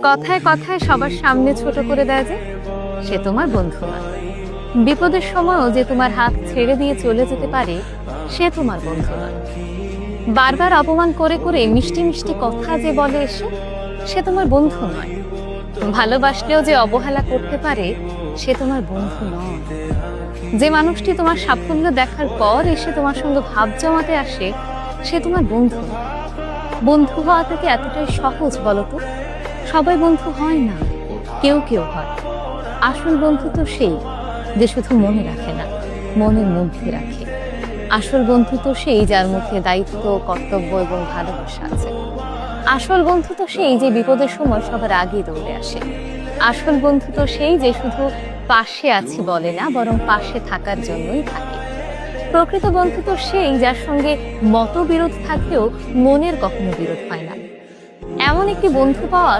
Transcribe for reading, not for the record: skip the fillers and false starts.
কথায় কথায় সবার সামনে ছোট করে দেয় যে সে তোমার বন্ধু নয়। বিপদের সময়ও যে তোমার হাত ছেড়ে দিয়ে চলে যেতে পারে সে তোমার বন্ধু নয়। বারবার অপমান করে করে মিষ্টি মিষ্টি কথা যে বলে এসে সে তোমার বন্ধু নয়। ভালোবাসলেও যে অবহেলা করতে পারে সে তোমার বন্ধু নয়। যে মানুষটি তোমার সাফল্য দেখার পর এসে তোমার সঙ্গে ভাব জমাতে আসে সে তোমার বন্ধু নয়। বন্ধু হওয়াটা কি এতটাই সহজ বলো তো? সবাই বন্ধু হয় না, কেউ কেউ হয়। আসল বন্ধু তো সেই যে শুধু মনে রাখে না, মনের মধ্যে রাখে। আসল বন্ধু তো সেই যার মুখে দায়িত্ব, কর্তব্য এবং ভালোবাসা আছে। আসল বন্ধু তো সেই যে বিপদের সময় সবার আগে দৌড়ে আসে। আসল বন্ধু তো সেই যে শুধু পাশে আছি বলে না, বরং পাশে থাকার জন্যই থাকে। প্রকৃত বন্ধু তো সেই যার সঙ্গে মতবিরোধ থাকলেও মনের কখনো বিরোধ হয় না। এমন একটি বন্ধু পাওয়া